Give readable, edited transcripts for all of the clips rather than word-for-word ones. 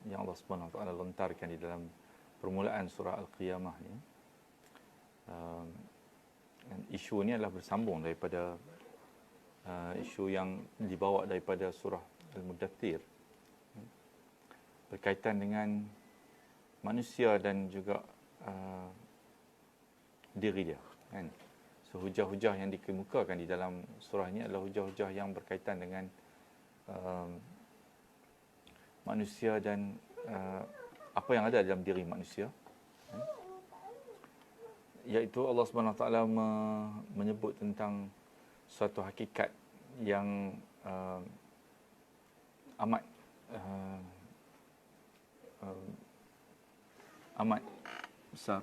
yang Allah Subhanahu Wa Taala lontarkan di dalam permulaan surah Al-Qiyamah ni. Dan isu ini adalah bersambung daripada isu yang dibawa daripada surah Al-Mudaththir, berkaitan dengan manusia dan juga diri dia, kan. So, hujah-hujah yang dikemukakan di dalam surah ini adalah hujah-hujah yang berkaitan dengan manusia dan apa yang ada dalam diri manusia, kan. Iaitu Allah Subhanahu Wa Taala menyebut tentang suatu hakikat yang amat amat besar,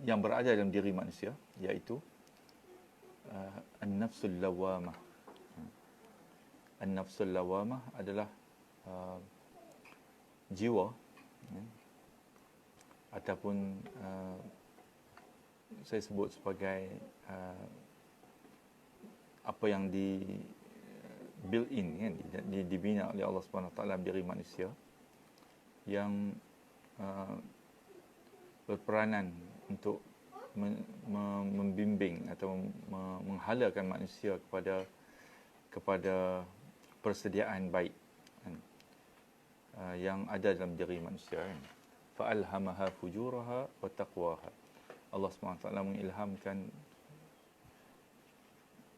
yang berada dalam diri manusia, iaitu an-nafsul lawamah. An-nafsul lawamah adalah jiwa, ataupun saya sebut sebagai apa yang di built in, kan, dibina oleh Allah Subhanahu Wa Taala dalam diri manusia, yang berperanan untuk membimbing atau menghalakan manusia kepada persediaan baik, kan, yang ada dalam diri manusia, kan. Fa'alhamaha fujuraha wa taqwaha. Allah SWT mengilhamkan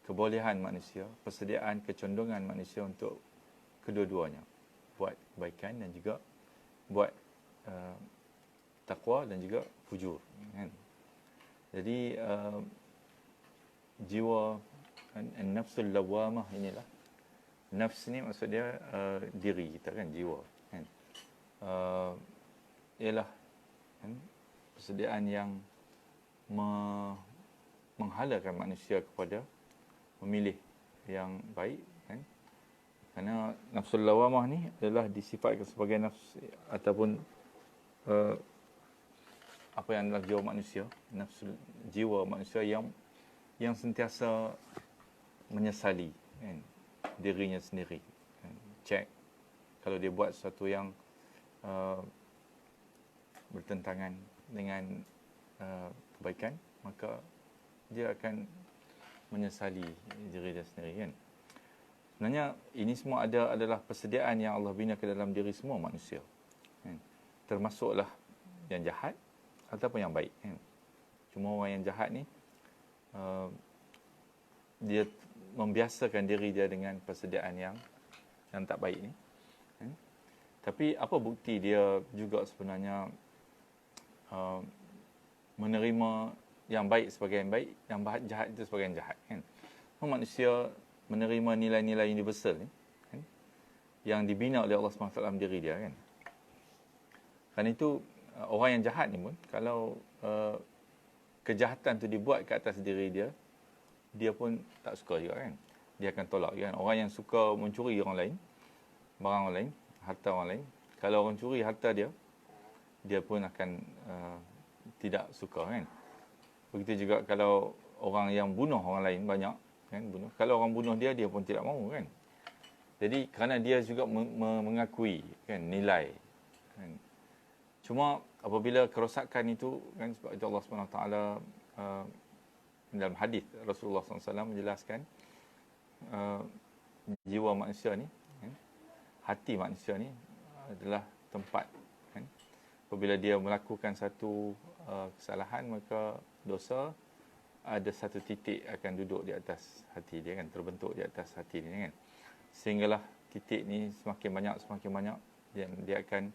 kebolehan manusia, persediaan, kecondongan manusia untuk kedua-duanya, buat kebaikan dan juga buat taqwa dan juga fujur, kan. Jadi jiwa an-nafsul lawamah inilah, nafs ni maksud dia diri kita, kan, jiwa, kan. Ialah, kan, persediaan yang menghalakan manusia kepada memilih yang baik, kan. Kerana nafsul lawamah ni adalah disifatkan sebagai nafs ataupun apa yang adalah jiwa manusia, nafsul jiwa manusia yang sentiasa menyesali, kan, dirinya sendiri, kan. Cek kalau dia buat sesuatu yang bertentangan dengan kebaikan, maka dia akan menyesali diri dia sendiri, kan. Sebenarnya ini semua adalah persediaan yang Allah bina ke dalam diri semua manusia, kan. Termasuklah yang jahat ataupun yang baik, kan. Cuma orang yang jahat ni dia membiasakan diri dia dengan persediaan yang tak baik ni, kan. Tapi apa bukti dia juga sebenarnya menerima yang baik sebagai yang baik, yang jahat itu sebagai yang jahat, kan. Manusia menerima nilai-nilai universal ni, kan, yang dibina oleh Allah SWT dalam diri dia, kan. Kerana itu orang yang jahat ni pun, kalau kejahatan tu dibuat ke atas diri dia, dia pun tak suka juga, kan. Dia akan tolak, kan. Orang yang suka mencuri orang lain, barang orang lain, harta orang lain, kalau orang curi harta dia, dia pun akan tidak suka, kan. Begitu juga kalau orang yang bunuh orang lain banyak, kan, bunuh. Kalau orang bunuh dia pun tidak mahu, kan. Jadi kerana dia juga mengakui, kan, nilai, kan. Cuma apabila kerosakan itu, kan, sebab itu Allah SWT dalam hadis Rasulullah SAW menjelaskan jiwa manusia ni, kan, hati manusia ni adalah tempat, kan. Apabila dia melakukan satu kesalahan, maka dosa ada satu titik akan duduk di atas hati dia, kan, terbentuk di atas hati dia, kan. Sehinggalah titik ni semakin banyak dia akan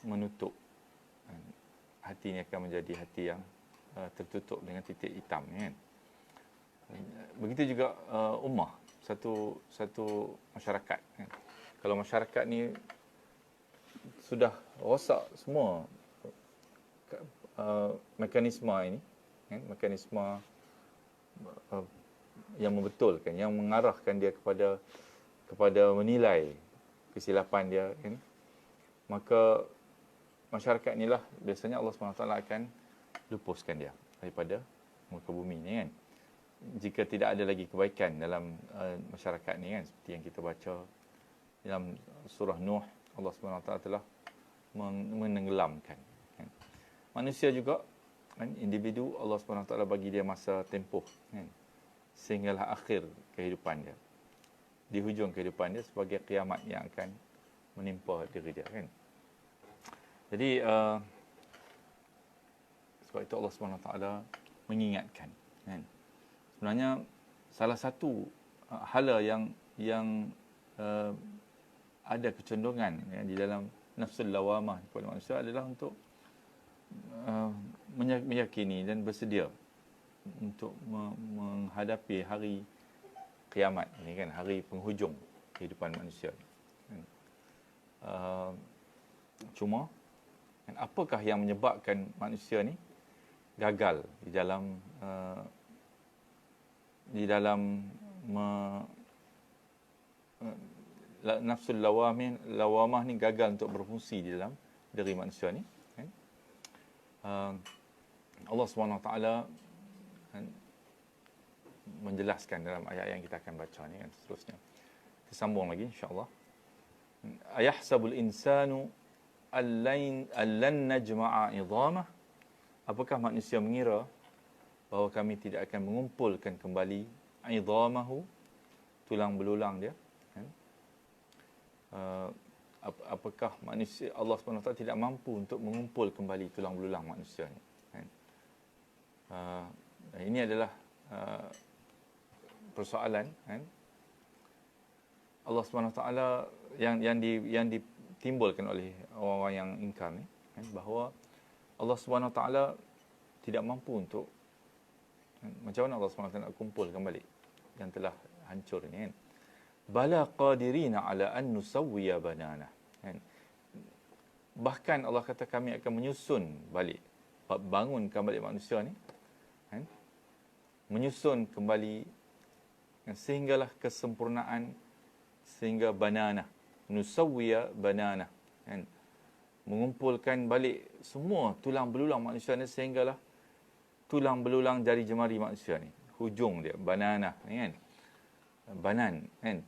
menutup, kan. Hati ni akan menjadi hati yang tertutup dengan titik hitam, kan. Begitu juga ummah, satu masyarakat, kan. Kalau masyarakat ni sudah rosak semua mekanisme ini, kan, mekanisme yang membetulkan, yang mengarahkan dia kepada menilai kesilapan dia, kan, maka masyarakat inilah biasanya Allah SWT akan lupuskan dia daripada muka bumi ni, kan. jika tidak ada lagi kebaikan dalam masyarakat ni kan, seperti yang kita baca dalam surah Nuh, Allah SWT telah menenggelamkan kan. Manusia juga kan, individu, Allah SWT bagi dia masa tempoh kan, sehinggalah akhir kehidupan dia, di hujung kehidupan dia sebagai kiamat yang akan menimpa diri dia kan. Jadi sebab itu Allah SWT mengingatkan kan. Sebenarnya salah satu hala yang ada kecenderungan ya, di dalam nafsul lawamah kepada manusia adalah untuk meyakini dan bersedia untuk menghadapi hari kiamat ini kan, hari penghujung kehidupan manusia. Cuma kan, apakah yang menyebabkan manusia ni gagal di dalam nafsul lawamah ni gagal untuk berfungsi di dalam diri manusia ni kan? Allah SWT kan, menjelaskan dalam ayat yang kita akan baca ni kan, seterusnya. Kita sambung lagi insya-Allah. Ayahsabul insanu allan najma'a idhamah. Apakah manusia mengira bahawa kami tidak akan mengumpulkan kembali idhamahu, tulang belulang dia kan? Apakah manusia, Allah SWT tidak mampu untuk mengumpul kembali tulang belulang manusia ni kan? Ini adalah persoalan kan? Allah SWT yang ditimbulkan oleh orang-orang yang ingkar ni kan? Bahawa Allah SWT tidak mampu untuk kan? Macam mana Allah SWT nak kumpulkan balik yang telah hancur ni kan? Bala qadirina ala an nusawwiya banana kan? Bahkan Allah kata kami akan menyusun balik, bangunkan balik manusia ni kan? Menyusun kembali kan? Sehinggalah kesempurnaan, sehingga banana, nusawwiya banana kan? Mengumpulkan balik semua tulang belulang manusia ni sehinggalah tulang belulang jari jemari manusia ni, hujung dia banana kan, banan kan,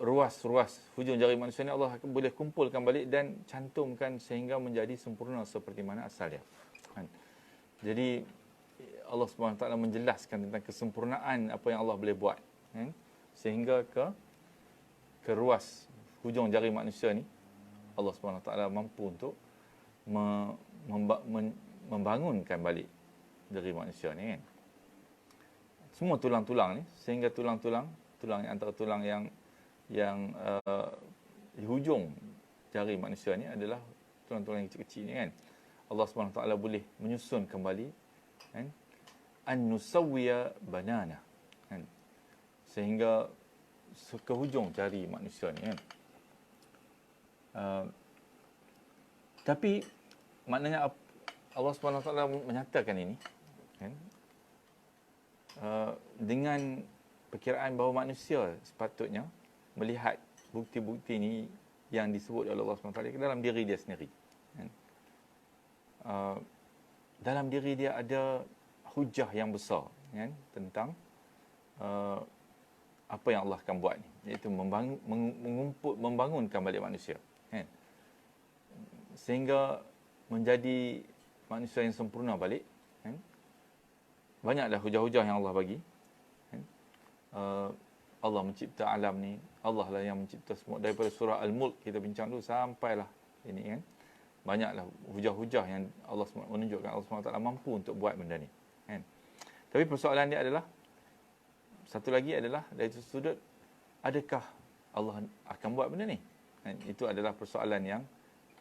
ruas-ruas hujung jari manusia ni Allah boleh kumpulkan balik dan cantumkan sehingga menjadi sempurna seperti mana asal dia kan. Jadi Allah SWT menjelaskan tentang kesempurnaan apa yang Allah boleh buat kan? Sehingga ke ruas hujung jari manusia ni Allah SWT mampu untuk membangunkan balik dari manusia ni kan. Semua tulang-tulang ni, sehingga tulang yang antara tulang yang di hujung jari manusia ni adalah tulang-tulang yang kecil-kecil ni kan. Allah SWT boleh menyusun kembali kan, an-nusawwiya banana kan, sehingga ke hujung jari manusia ni kan. Tapi maknanya Allah SWT menyatakan ini kan, dengan perkiraan bahawa manusia sepatutnya melihat bukti-bukti ini yang disebut oleh Allah SWT dalam diri dia sendiri kan. Dalam diri dia ada hujah yang besar kan, tentang apa yang Allah akan buat ni, iaitu membangunkan balik manusia kan, sehingga menjadi manusia yang sempurna balik kan. Banyaklah hujah-hujah yang Allah bagi kan? Allah mencipta alam ni, Allah lah yang mencipta semua. Daripada surah Al-Mulk kita bincang dulu sampailah ini kan, banyaklah hujah-hujah yang Allah menunjukkan Allah SWT mampu untuk buat benda ni kan. Tapi persoalan dia adalah, satu lagi adalah dari sudut, adakah Allah akan buat benda ni kan? Itu adalah persoalan yang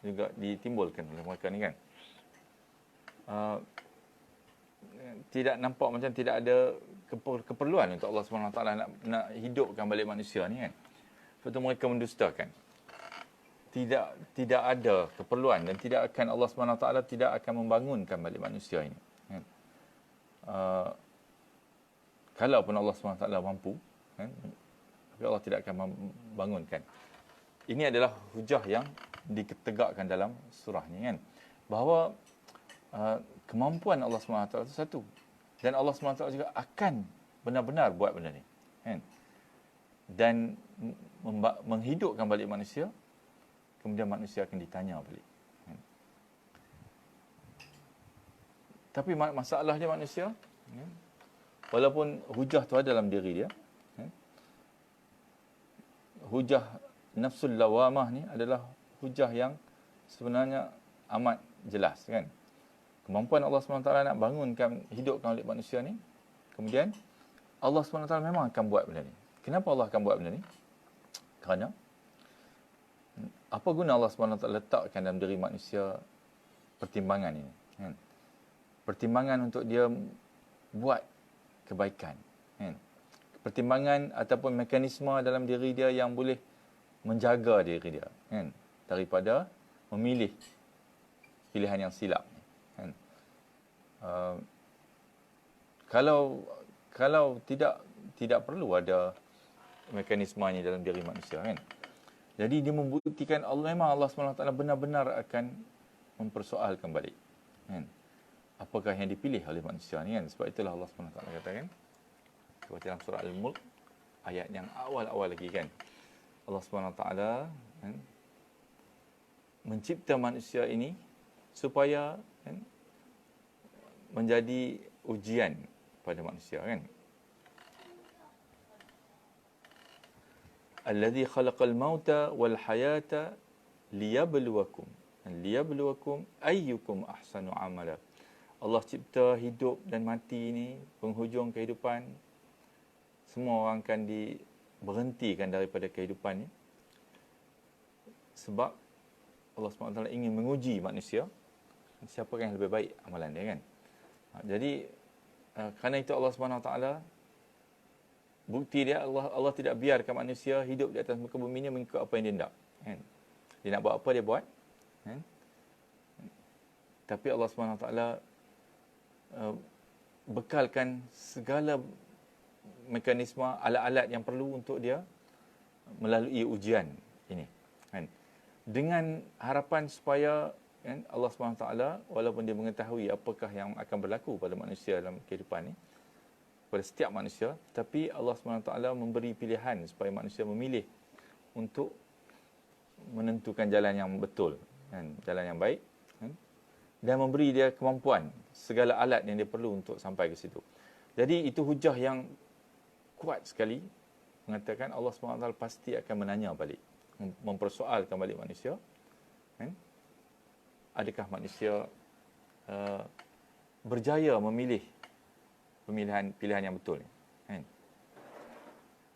juga ditimbulkan oleh mereka ni kan. Tidak nampak macam tidak ada keperluan untuk Allah SWT nak hidupkan balik manusia ni kan. Sebab itu mereka mendustakan. Tidak ada keperluan dan tidak akan, Allah SWT tidak akan membangunkan balik manusia ini kan. Kalaupun Allah SWT mampu kan, tapi Allah tidak akan membangunkan. Ini adalah hujah yang ditegakkan dalam surah ni kan, bahawa kemampuan Allah SWT itu satu Dan Allah SWT juga akan benar-benar buat benda ni. Kan? Dan menghidupkan balik manusia, kemudian manusia akan ditanya balik. Kan? Tapi masalah dia manusia, kan? Walaupun hujah tu ada dalam diri dia, kan? Hujah nafsul lawamah ni adalah hujah yang sebenarnya amat jelas, kan? Kemampuan Allah SWT nak bangunkan, hidupkan balik manusia ni, kemudian Allah SWT memang akan buat benda ni. Kenapa Allah akan buat benda ni? Kerana apa guna Allah SWT letakkan dalam diri manusia pertimbangan ini? Kan? Pertimbangan untuk dia buat kebaikan. Kan? Pertimbangan ataupun mekanisme dalam diri dia yang boleh menjaga diri dia. Kan? Daripada memilih pilihan yang silap. Kan? Kalau tidak perlu ada mekanisme ini dalam diri manusia, kan? Jadi dia membuktikan memang Allah SWT benar-benar akan mempersoalkan balik, kan? Apakah yang dipilih oleh manusia ni, kan? Sebab itulah Allah SWT katakan dalam surah Al-Mulk ayat yang awal-awal lagi, kan? Allah SWT, kan, mencipta manusia ini supaya, kan, menjadi ujian pada manusia, kan? Alladzi khalaqal mauta wal hayata liyabluwakum ayyukum ahsanu amala. Allah cipta hidup dan mati ini, penghujung kehidupan. Semua orang akan diberhentikan daripada kehidupan ni. Sebab Allah SWT ingin menguji manusia, siapa yang lebih baik amalan dia, kan? Jadi kerana itu Allah SWT, bukti dia, Allah tidak biarkan manusia hidup di atas muka bumi ini mengikut apa yang dia nak, kan? Dia nak buat apa, dia buat, kan? Tapi Allah SWT bekalkan segala mekanisme, alat-alat yang perlu untuk dia melalui ujian ini, kan? Dengan harapan supaya, kan, Allah SWT walaupun dia mengetahui apakah yang akan berlaku pada manusia dalam kehidupan ni, pada setiap manusia, tapi Allah SWT memberi pilihan supaya manusia memilih untuk menentukan jalan yang betul, kan? Jalan yang baik, kan? Dan memberi dia kemampuan, segala alat yang dia perlu untuk sampai ke situ. Jadi itu hujah yang kuat sekali mengatakan Allah SWT pasti akan menanya balik, mempersoalkan balik manusia, kan? Adakah manusia berjaya memilih pilihan yang betul, kan?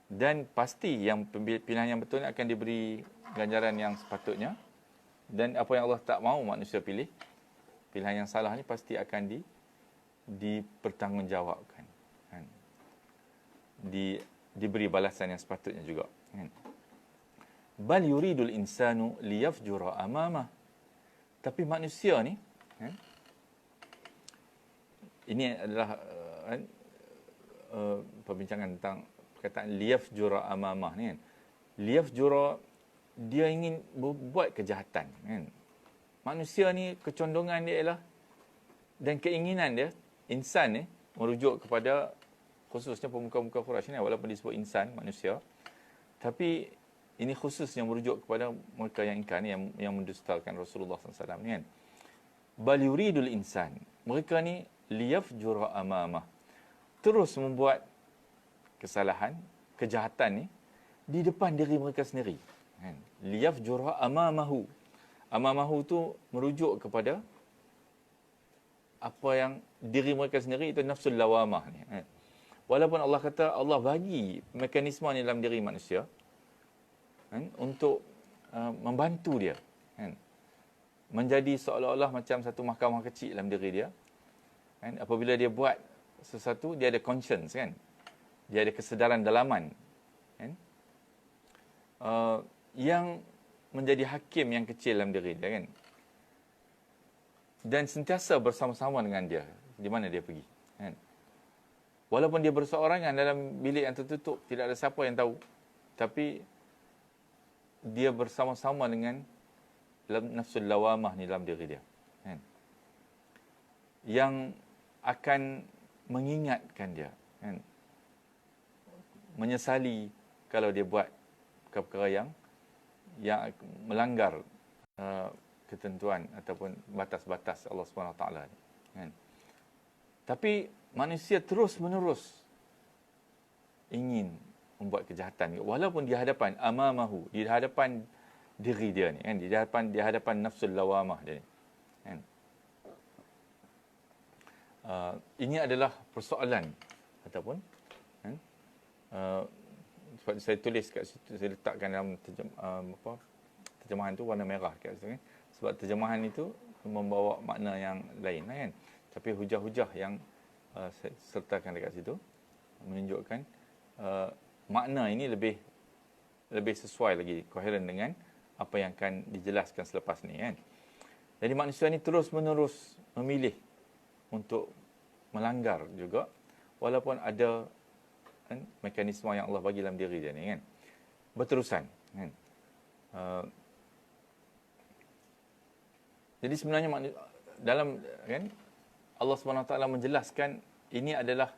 Dan pasti yang pilihan yang betul akan diberi ganjaran yang sepatutnya, dan apa yang Allah tak mahu manusia pilih, pilihan yang salah ni pasti akan dipertanggungjawabkan, kan? Diberi balasan yang sepatutnya juga, kan? Bal yuridul insanu liyafjura amamah. Tapi manusia ni, kan, ini adalah perbincangan tentang perkataan liyafjura amamah ni, kan. Liyafjura, dia ingin buat kejahatan, kan. Manusia ni kecondongan dia ialah, dan keinginan dia, insan ni, merujuk kepada khususnya pemuka-pemuka Quraisy ni, walaupun disebut insan, manusia, tapi ini khususnya merujuk kepada mereka yang ingkar ni, yang mendustakan Rasulullah SAW ni, kan. Bal yuridul insan, mereka ni liyafjura amamah, terus membuat kesalahan, kejahatan ni di depan diri mereka sendiri, kan. Liyafjura amamahu. Amamahu tu merujuk kepada apa yang diri mereka sendiri, itu nafsul lawamah ni, kan. Walaupun Allah kata Allah bagi mekanisme ni dalam diri manusia, kan, untuk membantu dia, kan, menjadi seolah-olah macam satu mahkamah kecil dalam diri dia, kan. Apabila dia buat sesuatu, dia ada conscience, kan, dia ada kesedaran dalaman, kan, yang menjadi hakim yang kecil dalam diri dia, kan, dan sentiasa bersama-sama dengan dia di mana dia pergi, kan. Walaupun dia berseorangan dalam bilik yang tertutup, tidak ada siapa yang tahu, tapi dia bersama-sama dengan nafsul lawamah ni dalam diri dia, kan, yang akan mengingatkan dia, kan? Menyesali kalau dia buat perkara yang melanggar ketentuan ataupun batas-batas Allah SWT, kan? Tapi manusia terus-menerus ingin membuat kejahatan walaupun di hadapan amamahu, di hadapan diri dia ni, kan? Di hadapan nafsul lawamah dia ni, kan? Ini adalah persoalan ataupun, kan? Sebab saya tulis kat situ, saya letakkan dalam terjemahan tu warna merah kat situ, kan? Sebab terjemahan itu membawa makna yang lain, kan? Tapi hujah-hujah yang saya sertakan dekat situ menunjukkan makna ini lebih sesuai lagi, koheren dengan apa yang akan dijelaskan selepas ni, kan? Jadi manusia ni terus-menerus memilih untuk melanggar juga, walaupun ada, kan, mekanisme yang Allah bagi dalam diri dia ni, kan? Berterusan, kan? Jadi sebenarnya dalam, kan, Allah SWT menjelaskan ini adalah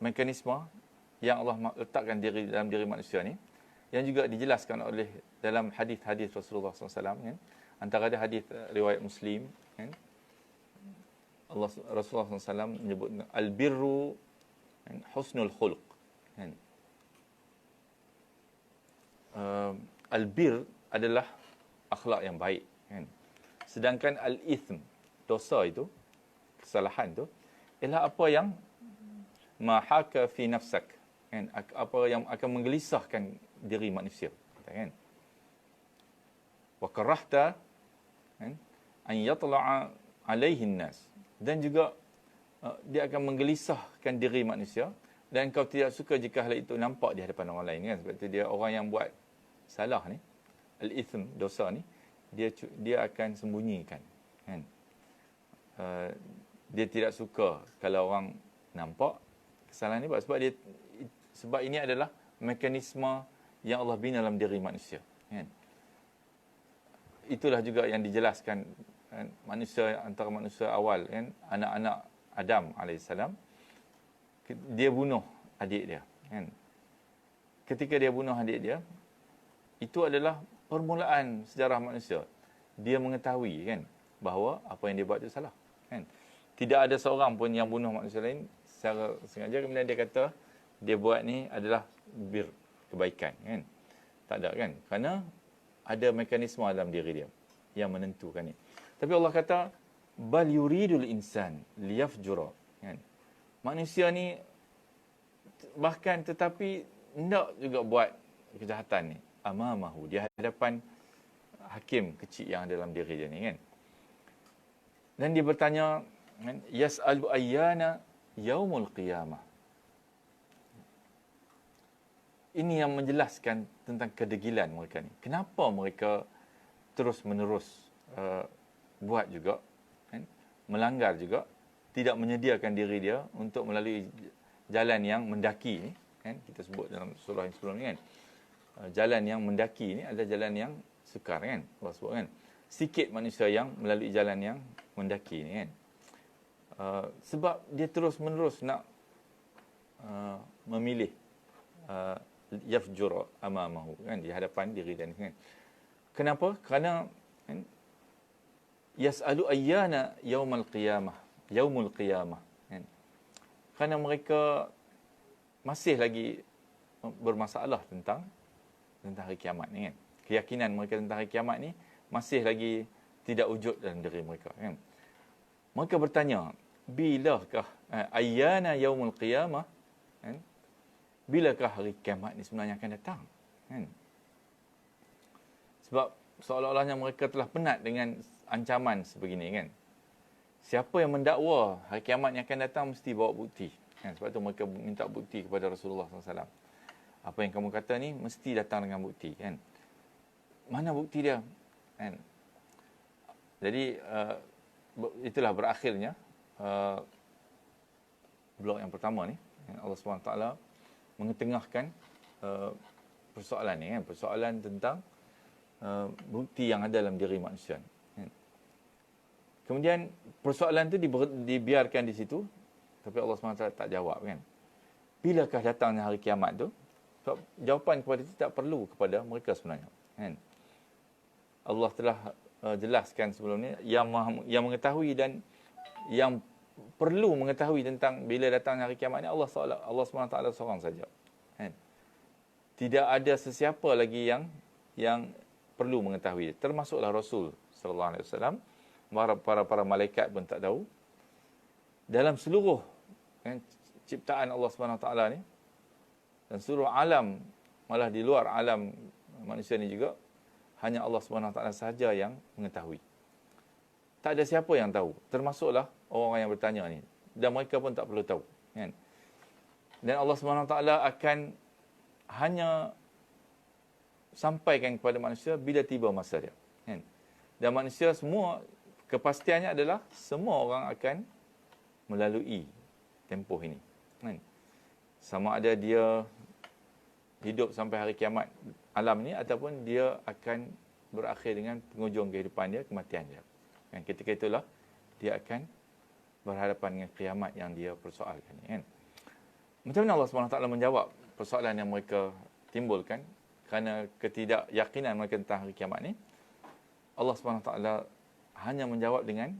mekanisme yang Allah letakkan dalam diri manusia ni, yang juga dijelaskan oleh dalam hadis-hadis Rasulullah SAW, kan? Antara ada hadis riwayat Muslim, kan? Rasulullah SAW menyebut al-birru, kan, husnul khuluq, kan? Al-bir adalah akhlak yang baik, kan? Sedangkan al-ithm, dosa itu, kesalahan itu, ialah apa yang mahaka fi nafsak, kan? Apa yang akan menggelisahkan diri manusia, kan? Wa karahta, kan, an yatla'a alaihi nas, dan juga dia akan menggelisahkan diri manusia, dan kau tidak suka jika hal itu nampak di hadapan orang lain, kan? Sebab itu dia, orang yang buat salah ni, al-ithm, dosa ni, dia akan sembunyikan, kan? Dia tidak suka kalau orang nampak kesalahan ni, sebab ini adalah mekanisme yang Allah bina dalam diri manusia, kan? Itulah juga yang dijelaskan, kan, manusia, antara manusia awal, kan, anak-anak Adam AS, dia bunuh adik dia, kan? Ketika dia bunuh adik dia, itu adalah permulaan sejarah manusia. Dia mengetahui, kan, bahawa apa yang dia buat itu salah, kan? Tidak ada seorang pun yang bunuh manusia lain secara sengaja kemudian dia kata dia buat ni adalah kebaikan, kan? Tak ada, kan? Kerana ada mekanisme dalam diri dia yang menentukan ni. Tapi Allah kata bal yuridul insan liyafjura, kan? Manusia ni bahkan tetapi hendak juga buat kejahatan ni amamahu, di hadapan hakim kecil yang ada dalam diri dia ni, kan? Dan dia bertanya, kan, yas'alu ayyana yaumul qiyamah. Ini yang menjelaskan tentang kedegilan mereka ni. Kenapa mereka terus-menerus buat juga, kan? Melanggar juga, tidak menyediakan diri dia untuk melalui jalan yang mendaki ni, kan? Kita sebut dalam surah yang sebelum ni, kan? Jalan yang mendaki ni adalah jalan yang sukar, kan? Allah sebut, kan? Sikit manusia yang melalui jalan yang mendaki ni, kan? Sebab dia terus-menerus nak memilih yafjur amamahu, kan, di hadapan diri dia, kan? Kenapa? Kerana, kan, yas'alu ayyana yaumul qiyamah, kan? Kerana mereka masih lagi bermasalah tentang hari kiamat ni, kan? Keyakinan mereka tentang hari kiamat ni masih lagi tidak wujud dalam diri mereka, kan? Mereka bertanya, bilakah ayyana yaumul qiyamah, kan? Bilakah hari kiamat ni sebenarnya akan datang, kan? Sebab seolah-olahnya mereka telah penat dengan ancaman sebegini, kan? Siapa yang mendakwa hari kiamat yang akan datang mesti bawa bukti, kan? Sebab tu mereka minta bukti kepada Rasulullah SAW. Apa yang kamu kata ni mesti datang dengan bukti, kan? Mana bukti dia, kan? Jadi itulah berakhirnya blok yang pertama ni, Allah SWT mengetengahkan persoalan ni, kan? Persoalan tentang bukti yang ada dalam diri manusia, kan? Kemudian persoalan tu dibiarkan di situ, tapi Allah SWT tak jawab kan. Bilakah datangnya hari kiamat tu? Sebab jawapan kepada itu tak perlu kepada mereka sebenarnya. Kan? Allah telah jelaskan sebelum ni yang mengetahui dan yang perlu mengetahui tentang bila datangnya hari kiamat ni Allah SWT seorang saja. Kan? Tidak ada sesiapa lagi yang perlu mengetahui. Termasuklah Rasul sallallahu alaihi wasallam, para malaikat pun tak tahu. Dalam seluruh kan, ciptaan Allah SWT ni dan seluruh alam, malah di luar alam manusia ni juga, hanya Allah SWT sahaja yang mengetahui. Tak ada siapa yang tahu, termasuklah orang-orang yang bertanya ni, dan mereka pun tak perlu tahu kan. Dan Allah SWT akan hanya sampaikan kepada manusia bila tiba masa dia kan. Dan manusia semua, kepastiannya adalah semua orang akan melalui tempoh ini kan. Sama ada dia hidup sampai hari kiamat alam ni, ataupun dia akan berakhir dengan penghujung kehidupan dia, kematian dia kan. Ketika itulah dia akan berhadapan dengan kiamat yang dia persoalkan kan. Macam mana Allah SWT menjawab persoalan yang mereka timbulkan kerana ketidakyakinan mereka tentang hari kiamat ni? Allah SWT hanya menjawab dengan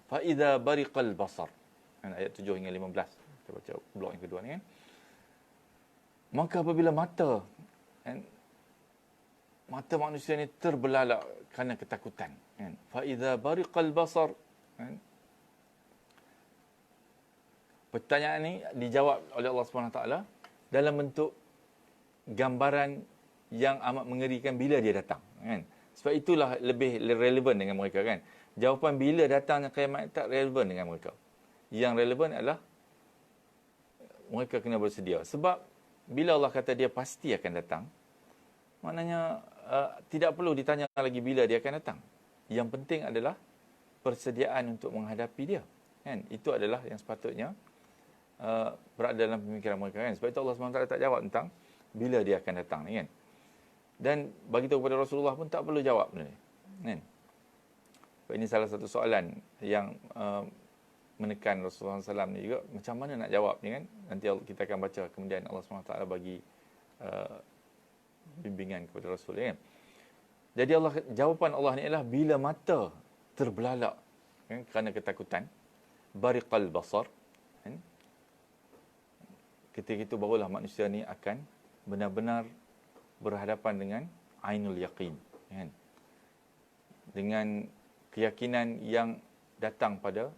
fa idza bariqal basar, ayat 7 hingga 15. Kita baca blok yang kedua ni kan. Maka apabila mata manusia ni terbelalak kerana ketakutan kan. Fa idza bariqal basar kan. Pertanyaan ni dijawab oleh Allah SWT dalam bentuk gambaran yang amat mengerikan bila dia datang kan. Sebab itulah lebih relevan dengan mereka kan. Jawapan bila datangnya kiamat tak relevan dengan mereka. Yang relevan adalah mereka kena bersedia. Sebab bila Allah kata dia pasti akan datang, maknanya tidak perlu ditanya lagi bila dia akan datang. Yang penting adalah persediaan untuk menghadapi dia kan. Itu adalah yang sepatutnya berada dalam pemikiran mereka kan. Sebab itu Allah SWT tak jawab tentang bila dia akan datang ni kan. Dan bagi tahu kepada Rasulullah pun tak perlu jawab benda ni kan. Ini salah satu soalan yang menekan Rasulullah SAW ni juga, macam mana nak jawab ni kan. Nanti kita akan baca kemudian Allah SWT bagi bimbingan kepada Rasul kan. Jadi jawapan Allah ni ialah bila mata terbelalak kan, kerana ketakutan, bariqal basar kan. Ketika itu barulah manusia ni akan benar-benar berhadapan dengan ainul yaqin kan. Dengan keyakinan yang datang pada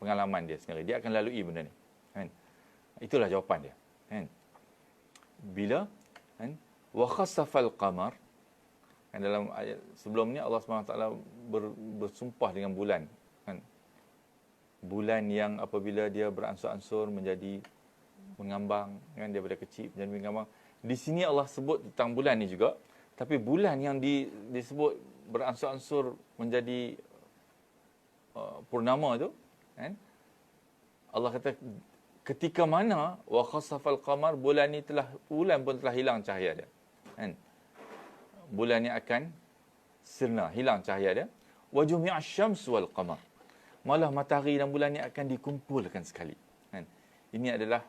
pengalaman dia sendiri. Dia akan lalui benda ni kan. Itulah jawapan dia kan. Bila kan wa khasafal qamar kan, dalam ayat sebelum ni Allah SWT bersumpah dengan bulan kan. Bulan yang apabila dia beransur-ansur menjadi mengambang kan, daripada kecil menjadi mengambang. Di sini Allah sebut tentang bulan ni juga, tapi bulan yang disebut beransur-ansur menjadi purnama tu kan, Allah kata ketika mana wa khasafal qamar, bulan pun telah hilang cahaya dia kan. Bulan ni akan sirna, hilang cahaya dia. Wa jumi'asy syamsu wal qamar, malah matahari dan bulan ni akan dikumpulkan sekali kan. Ini adalah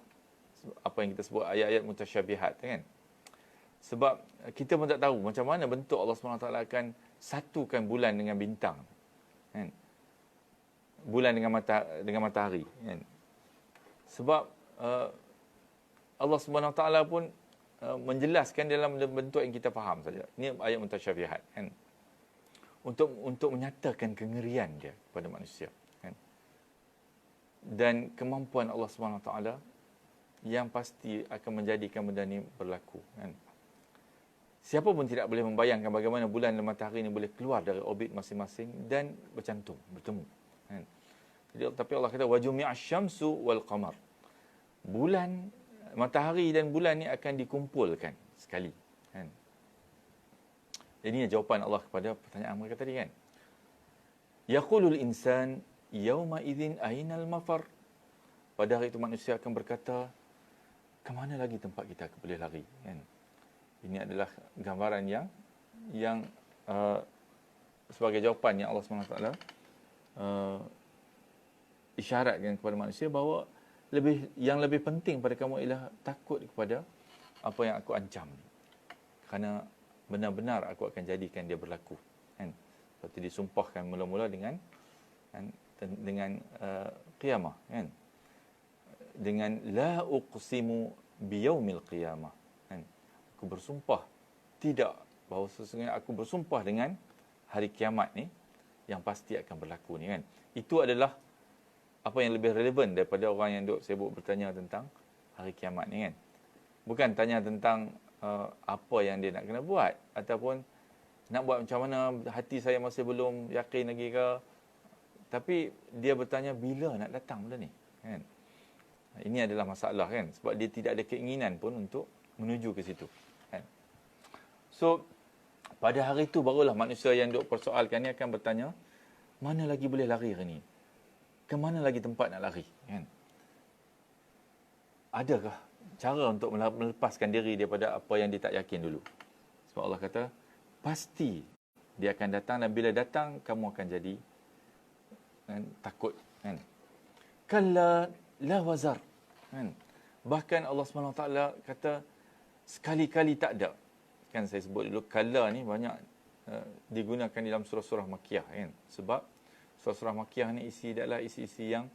apa yang kita sebut ayat-ayat mutasyabihat kan. Sebab kita pun tak tahu macam mana bentuk Allah SWT akan satukan bulan dengan bintang kan. Bulan dengan matahari kan. Sebab Allah SWT pun menjelaskan dalam bentuk yang kita faham saja. Ini ayat mutasyabihat kan. Untuk menyatakan kengerian dia kepada manusia kan. Dan kemampuan Allah SWT yang pasti akan menjadikan benda ni berlaku kan. Siapa pun tidak boleh membayangkan bagaimana bulan dan matahari ini boleh keluar dari orbit masing-masing dan bertemu kan. Jadi tapi Allah kata wajumi'asy syamsu wal qamar, bulan, matahari dan bulan ni akan dikumpulkan sekali kan. Ini jawapan Allah kepada pertanyaan mereka tadi kan. Yaqulul insan yauma idzin ainal mafar, pada hari itu manusia akan berkata, ke mana lagi tempat kita boleh lari kan. Ini adalah gambaran yang sebagai jawapan yang Allah SWT isyaratkan kepada manusia bahawa yang lebih penting pada kamu ialah takut kepada apa yang aku ancam. Kerana benar-benar aku akan jadikan dia berlaku. Kan? Seperti disumpahkan mula-mula dengan qiyamah. Kan? Dengan la uqsimu biyaumil qiyamah. Kan? Aku bersumpah tidak, bahawa sesungguhnya aku bersumpah dengan hari kiamat ni yang pasti akan berlaku ni, kan. Itu adalah apa yang lebih relevan daripada orang yang duk sibuk bertanya tentang hari kiamat ni, kan. Bukan tanya tentang apa yang dia nak kena buat, ataupun nak buat macam mana, hati saya masih belum yakin lagi ke. Tapi dia bertanya bila nak datang benda ni, kan. Ini adalah masalah, kan, sebab dia tidak ada keinginan pun untuk menuju ke situ, kan. So pada hari itu barulah manusia yang duk persoalkan ni akan bertanya, mana lagi boleh lari hari ni? Ke mana lagi tempat nak lari, kan? Adakah cara untuk melepaskan diri daripada apa yang dia tak yakin dulu? Sebab Allah kata, pasti dia akan datang, dan bila datang kamu akan jadi, kan, takut, kan. Kalla la wazar, kan. Bahkan Allah SWT kata sekali-kali tak ada. Kan saya sebut dulu, kalla ni banyak digunakan dalam surah-surah Makkiyah, kan. Sebab surah-surah Makkiyah ni adalah isi-isi yang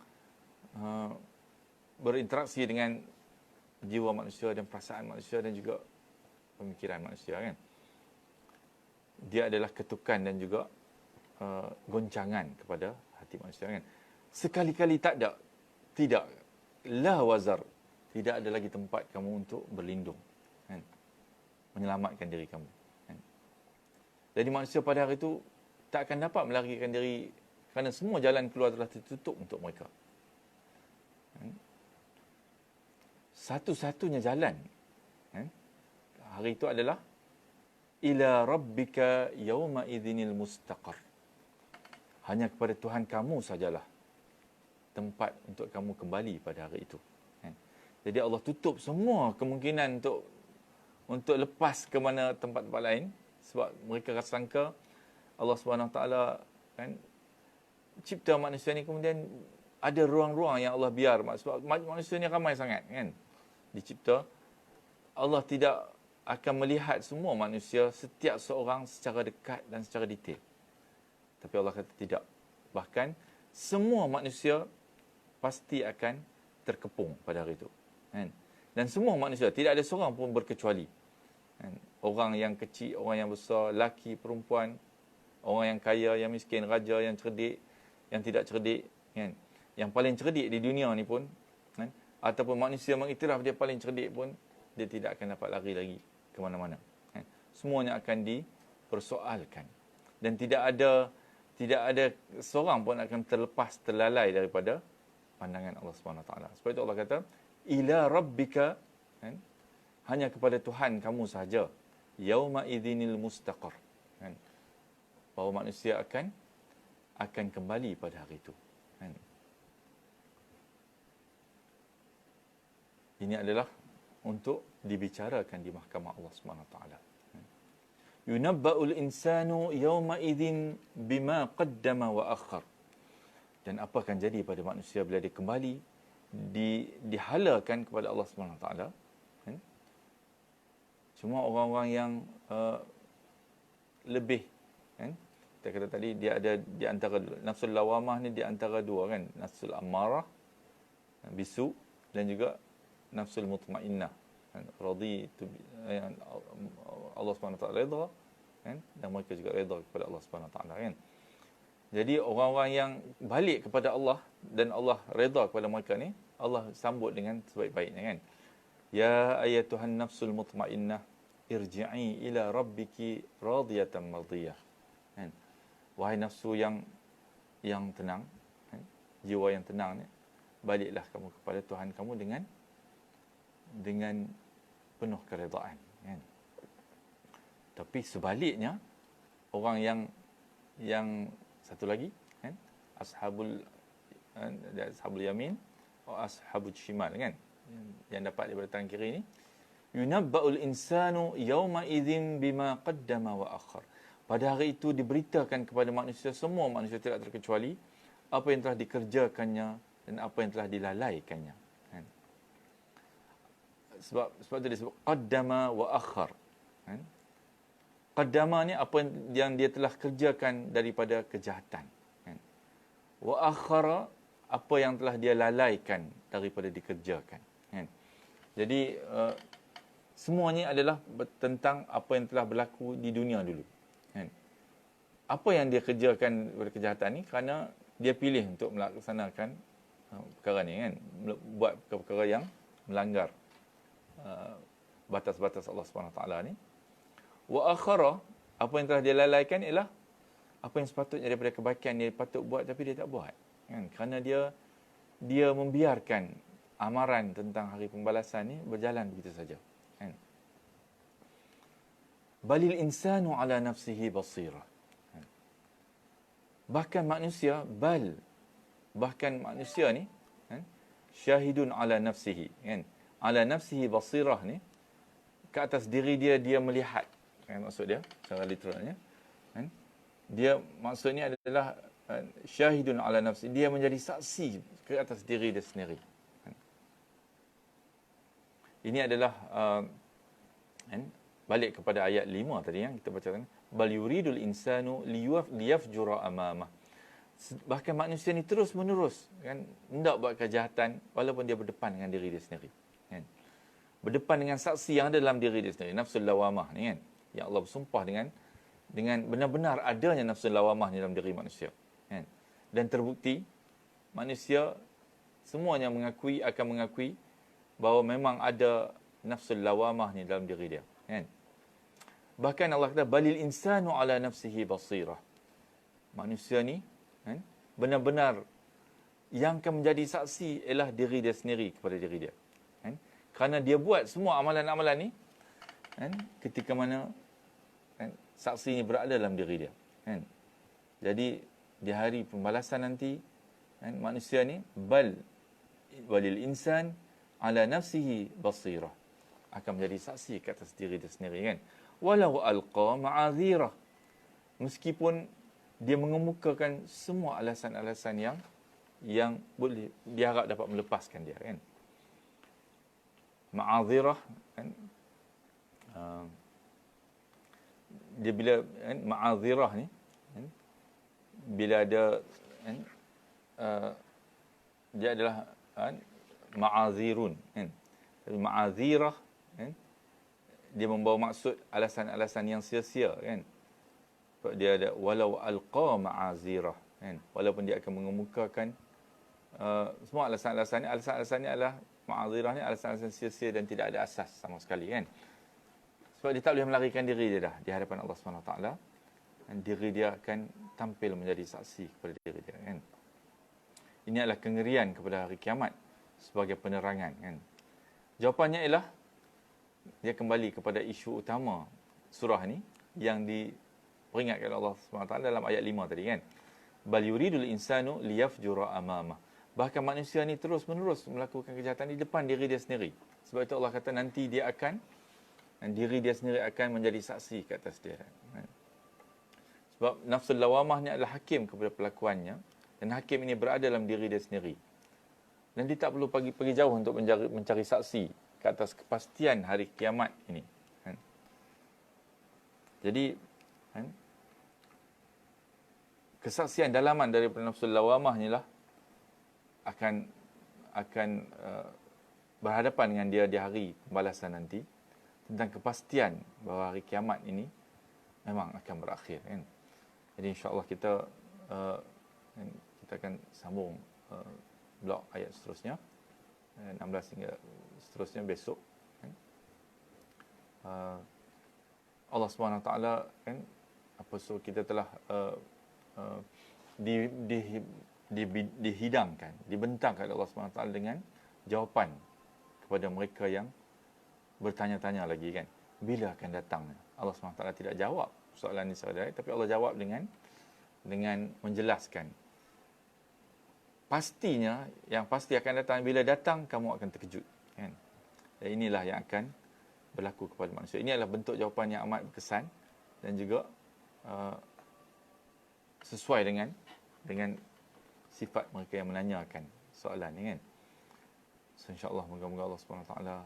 berinteraksi dengan jiwa manusia dan perasaan manusia dan juga pemikiran manusia, kan. Dia adalah ketukan dan juga goncangan kepada hati manusia, kan. Sekali-kali tak ada, tidak, la wazar, tidak ada lagi tempat kamu untuk berlindung, kan, menyelamatkan diri kamu, kan. Jadi manusia pada hari itu tak akan dapat melarikan diri kerana semua jalan keluar telah tertutup untuk mereka, kan. Satu-satunya jalan, kan, hari itu adalah ila rabbika yawma idzinil mustaqar. Hanya kepada Tuhan kamu sajalah tempat untuk kamu kembali pada hari itu, kan. Jadi Allah tutup semua kemungkinan untuk lepas ke mana tempat-tempat lain, sebab mereka rasa sangka Allah SWT, kan, cipta manusia ni kemudian ada ruang-ruang yang Allah biar, sebab manusia ni ramai sangat, kan, dicipta. Allah tidak akan melihat semua manusia, setiap seorang secara dekat dan secara detail. Tapi Allah kata tidak. Bahkan semua manusia pasti akan terkepung pada hari itu, kan. Dan semua manusia, tidak ada seorang pun berkecuali, kan. Orang yang kecil, orang yang besar, laki, perempuan, orang yang kaya, yang miskin, raja, yang cerdik, yang tidak cerdik, kan. Yang paling cerdik di dunia ni pun, kan, ataupun manusia mengiktiraf dia paling cerdik pun, dia tidak akan dapat lari lagi ke mana-mana, kan. Semuanya akan dipersoalkan. Dan tidak ada seorang pun akan terlalai daripada pandangan Allah SWT. Sebab itu Allah kata, ila rabbika, kan, hanya kepada Tuhan kamu sahaja, yauma idzinil mustaqar, kan. Bahawa manusia akan kembali pada hari itu, kan. Ini adalah untuk dibicarakan di mahkamah Allah SWT. Yunabba'ul insanu yawma idzin bima qaddama wa akhar. Dan apa akan jadi pada manusia bila dia kembali dihalakan kepada Allah SWT, kan? Cuma orang-orang yang lebih, kan, kita kata tadi dia ada di antara nafsul lawamah ni, di antara dua, kan, nafsul ammarah bisu dan juga nafsul mutmainnah, kan, raditu, Allah SWT redha, kan, dan mereka juga redha kepada Allah SWT, kan. Jadi orang-orang yang balik kepada Allah dan Allah redha kepada mereka ni, Allah sambut dengan sebaik-baiknya, kan. Ya ayatuhan nafsul mutmainnah irji'i ila rabbiki radiyatan mardiyah, kan. Wahai nafsu yang tenang, kan, jiwa yang tenang ni, baliklah kamu kepada Tuhan kamu dengan penuh keredaan, kan. Tapi sebaliknya, orang yang satu lagi, kan, ashabul yamin atau ashabul shimal, kan, yang dapat daripada tangan kiri ni, yunabba'ul insanu yawma idzin bima qaddama wa akhar. Pada hari itu diberitakan kepada manusia, semua manusia tidak terkecuali, apa yang telah dikerjakannya dan apa yang telah dilalaikannya. Kan? Sebab itu disebut qaddama wa akhar. Kan? Qaddama ni apa yang dia telah kerjakan daripada kejahatan. Kan? Wa akhara, apa yang telah dia lalaikan daripada dikerjakan. Kan? Jadi semuanya adalah tentang apa yang telah berlaku di dunia dulu. Kan? Apa yang dia kerjakan daripada kejahatan ni kerana dia pilih untuk melaksanakan perkara ni, kan? Buat perkara yang melanggar batas-batas Allah Subhanahu Wa Taala ni. Wa akhara, apa yang telah dia lalaikan ialah apa yang sepatutnya daripada kebaikan dia patut buat tapi dia tak buat. Kan? Kerana dia membiarkan amaran tentang hari pembalasan ni berjalan begitu saja. Kan? Balil insanu ala nafsihi basira. Kan? Bahkan manusia ni, kan? Syahidun ala nafsihi. Kan? Ala nafsihi basirah ni, ke atas diri dia melihat. Kan, maksud dia secara literalnya, kan? Dia maksudnya adalah syahidun ala nafsi, dia menjadi saksi ke atas diri dia sendiri. Kan? Ini adalah kan, balik kepada ayat 5 tadi yang kita baca tadi, bal yuridul insanu liyafjura amamah. Bahkan manusia ni terus menerus, kan, hendak buat kejahatan walaupun dia berdepan dengan diri dia sendiri, kan? Berdepan dengan saksi yang ada dalam diri dia sendiri, nafsul lawamah ni, kan? Ya Allah bersumpah dengan benar-benar adanya nafsul lawamah ni dalam diri manusia. Kan? Dan terbukti, manusia semuanya akan mengakui bahawa memang ada nafsul lawamah ni dalam diri dia. Kan? Bahkan Allah kata, balil insanu ala nafsihi basirah. Manusia ni, kan, benar-benar yang akan menjadi saksi ialah diri dia sendiri kepada diri dia. Kan? Kerana dia buat semua amalan-amalan ni, kan, ketika mana, kan, saksi ini berada dalam diri dia. Kan? Jadi di hari pembalasan nanti, kan, manusia ni walil insan ala nafsihi basirah, akan menjadi saksi ke atas diri dia sendiri. Kan? Walau alqa ma'azirah, meskipun dia mengemukakan semua alasan-alasan yang boleh diharap dapat melepaskan dia. Kan? Ma'azirah, kan, dia bila, kan, ma'azirah ni, kan, bila ada, kan, dia adalah, kan, ma'azirun, kan. Tapi ma'azirah, kan, dia membawa maksud alasan-alasan yang sia-sia, kan. Sebab dia ada walau alqa ma'azirah, kan, walaupun dia akan mengemukakan semua alasan-alasan ni adalah ma'azirah ni alasan-alasan sia-sia dan tidak ada asas sama sekali, kan. Sebab dia tak boleh melarikan diri dia dah di hadapan Allah SWT. Dan diri dia akan tampil menjadi saksi kepada diri dia. Kan? Ini adalah kengerian kepada hari kiamat sebagai penerangan. Kan? Jawapannya ialah, dia kembali kepada isu utama surah ni yang diperingatkan oleh Allah SWT dalam ayat 5 tadi. Kan? Bal yuridul insanu liyafjura amamah. Bahkan manusia ni terus-menerus melakukan kejahatan di depan diri dia sendiri. Sebab itu Allah kata nanti dia akan, dan diri dia sendiri akan menjadi saksi ke atas dia. Sebab nafsul lawamah ni adalah hakim kepada pelakuannya, dan hakim ini berada dalam diri dia sendiri. Dan dia tak perlu pergi jauh untuk mencari saksi ke atas kepastian hari kiamat ini. Jadi, kesaksian dalaman daripada nafsul lawamah inilah akan berhadapan dengan dia di hari pembalasan nanti, tentang kepastian bahawa hari kiamat ini memang akan berakhir. Kan? Jadi insya-Allah kita akan sambung blok ayat seterusnya, 16 hingga seterusnya besok. Kan? Allah Subhanahu Wa Taala, kan, apa so kita telah dihidangkan, dibentangkan oleh Allah Subhanahu Wa Taala dengan jawapan kepada mereka yang bertanya-tanya lagi, kan, bila akan datang. Allah SWT tidak jawab soalan ini secara direct, tapi Allah jawab dengan menjelaskan. Pastinya, yang pasti akan datang, bila datang kamu akan terkejut. Kan? Dan inilah yang akan berlaku kepada manusia. Ini adalah bentuk jawapan yang amat berkesan dan juga sesuai dengan sifat mereka yang menanyakan soalan ni kan. So, insya-Allah moga-moga Allah Subhanahu Wa Taala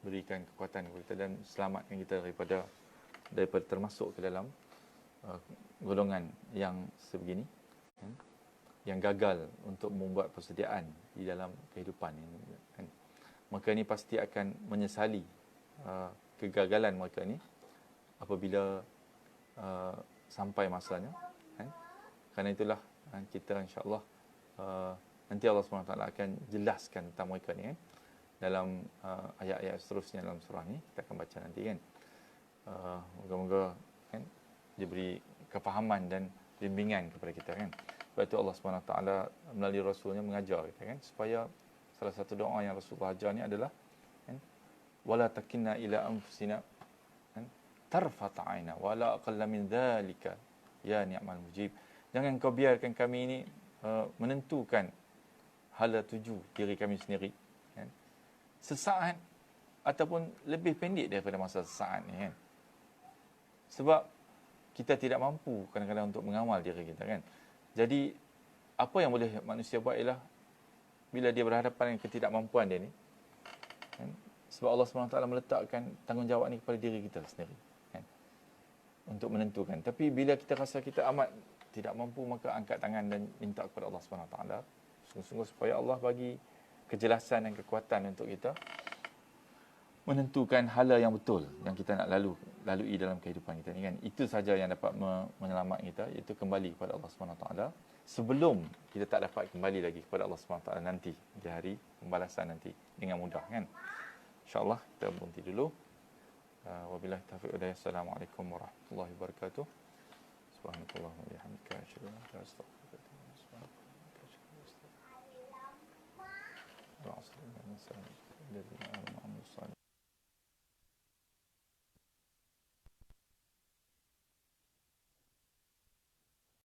berikan kekuatan kepada kita dan selamatkan kita daripada termasuk ke dalam golongan yang sebegini, kan? Yang gagal untuk membuat persediaan di dalam kehidupan ini, kan? Maka ini pasti akan menyesali kegagalan mereka ni apabila sampai masanya, kan? Kerana itulah kita insya-Allah nanti Allah SWT akan jelaskan tentang mereka ni, kan? Dalam ayat-ayat seterusnya dalam surah ni kita akan baca nanti, kan. Moga-moga kan diberi kefahaman dan bimbingan kepada kita, kan. Sebab itu Allah SWT melalui Rasulnya mengajar kita, kan, supaya salah satu doa yang Rasulullah ajar ni adalah, kan, wala takinna ila anfusina, kan, tarfata aina wala aqalla min dhalika ya ni'mal mujib. Jangan kau biarkan kami ini menentukan hala tuju diri kami sendiri, kan, sesaat ataupun lebih pendek daripada masa sesaat ni, kan. Sebab kita tidak mampu kadang-kadang untuk mengawal diri kita, kan. Jadi apa yang boleh manusia buat ialah bila dia berhadapan dengan ketidakmampuan dia ni, kan, sebab Allah SWT meletakkan tanggungjawab ni kepada diri kita sendiri, kan, untuk menentukan. Tapi bila kita rasa kita amat tidak mampu, maka angkat tangan dan minta kepada Allah SWT sungguh-sungguh supaya Allah bagi kejelasan dan kekuatan untuk kita menentukan hala yang betul yang kita nak lalui dalam kehidupan kita ni, kan. Itu saja yang dapat menyelamatkan kita, iaitu kembali kepada Allah SWT sebelum kita tak dapat kembali lagi kepada Allah SWT nanti di hari pembalasan nanti dengan mudah, kan. InsyaAllah kita berhenti dulu. Wabillahi taufiq wal hidayah. Assalamualaikum warahmatullahi wabarakatuh. Subhanakallahumma wa bihamdika asyhadu an la ilaha illa anta astaghfiruka wa atubu ilaik.